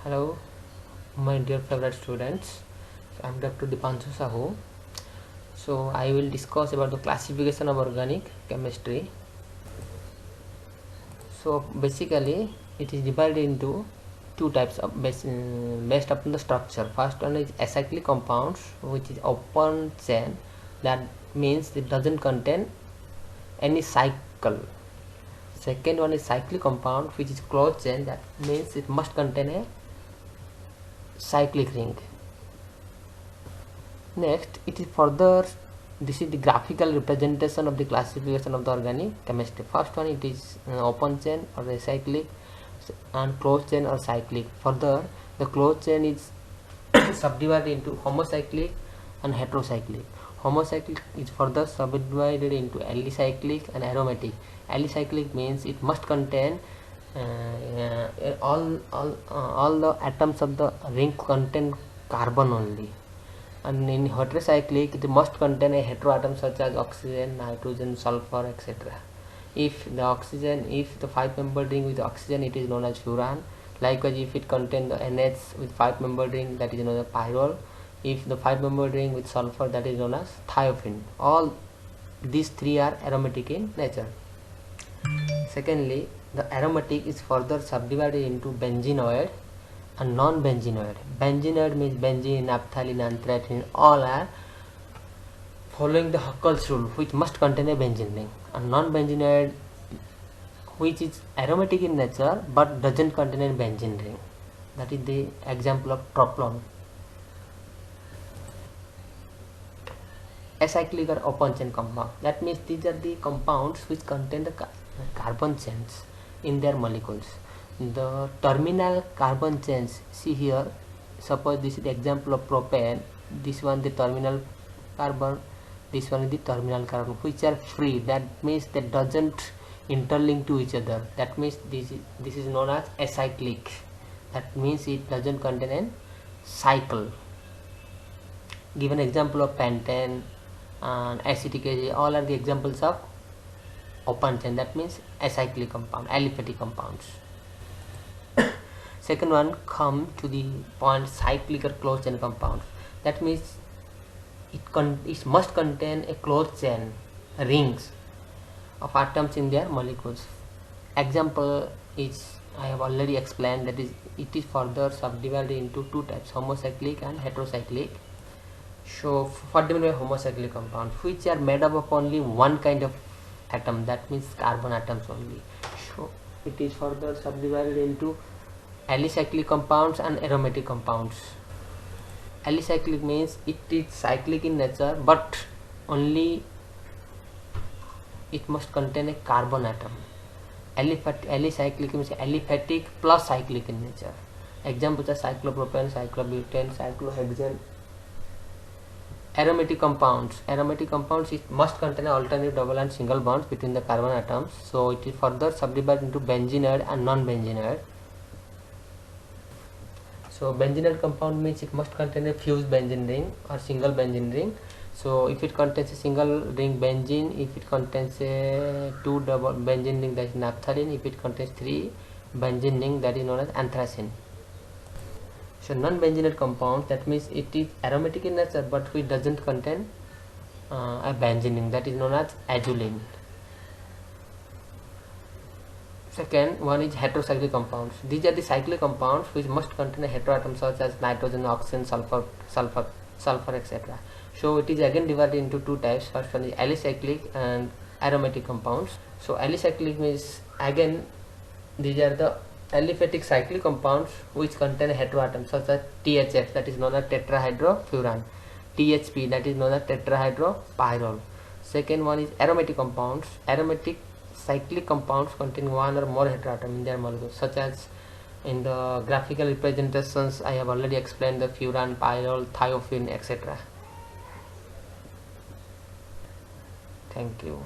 Hello, my dear favorite students. I'm Dr. Dipanshu Sahu. So I will discuss about the classification of organic chemistry. So basically, it is divided into two types of based upon the structure. First one is acyclic compounds, which is open chain. That means it doesn't contain any cycle. Second one is cyclic compound, which is closed chain. That means it must contain a cyclic ring. Next, it is further. This is the graphical representation of the classification of the organic chemistry. First one, it is open chain or acyclic, and closed chain or cyclic. Further, the closed chain is subdivided into homocyclic and heterocyclic. Homocyclic is further subdivided into alicyclic and aromatic. Alicyclic means it must contain all the atoms of the ring contain carbon only. And in heterocyclic, it must contain a heteroatom such as oxygen, nitrogen, sulfur, etc. If the 5-membered ring with oxygen, it is known as furan. Likewise, if it contains the NH with 5-membered ring, that is known as pyrrole. If the 5-membered ring with sulfur, that is known as thiophene. All these three are aromatic in nature. Secondly, the aromatic is further subdivided into benzenoid and non-benzenoid. Benzenoid means benzene, naphthalene, anthracene, all are following the Huckel's rule, which must contain a benzene ring. And non-benzenoid, which is aromatic in nature but doesn't contain a benzene ring. That is the example of troplon. Acyclic or open chain compound. That means these are the compounds which contain the carbon chains in their molecules. The terminal carbon chains, see here, suppose this is the example of propane. This one the terminal carbon, this one is the terminal carbon, which are free. That means they doesn't interlink to each other. That means this is known as acyclic. That means it doesn't contain a cycle. Give an example of pentane and acetic acid. All are the examples of open chain. That means acyclic compound, aliphatic compounds. Second one, come to the point cyclic or closed chain compounds. That means it must contain a closed chain rings of atoms in their molecules. Example is, I have already explained, that is it is further subdivided into two types, homocyclic and heterocyclic. So what do you mean by homocyclic compounds? Which are made up of only one kind of atom, that means carbon atoms only. So it is further subdivided into alicyclic compounds and aromatic compounds. Alicyclic means it is cyclic in nature but only it must contain a carbon atom. Alicyclic means aliphatic plus cyclic in nature. Examples are cyclopropane, cyclobutane, cyclohexane. Aromatic compounds. Aromatic compounds, it must contain alternate double and single bonds between the carbon atoms. So it is further subdivided into benzenoid and non-benzenoid. So benzenoid compound means it must contain a fused benzene ring or single benzene ring. So if it contains a single ring benzene, if it contains a 2 double benzene ring, that is naphthalene. If it contains 3 benzene ring, that is known as anthracene. So non-benzenoid compounds, that means it is aromatic in nature but it doesn't contain a benzene ring, that is known as azulene. Second one is heterocyclic compounds. These are the cyclic compounds which must contain a heteroatom such as nitrogen, oxygen, sulfur, etc. So it is again divided into two types. First one is alicyclic and aromatic compounds. So alicyclic means, again, these are the aliphatic cyclic compounds which contain a heteroatom such as THF, that is known as tetrahydrofuran, THP, that is known as tetrahydropyrrole. Second one is aromatic compounds. Aromatic cyclic compounds contain one or more heteroatom in their molecules, such as in the graphical representations I have already explained, the furan, pyrrole, thiophene, etc. Thank you.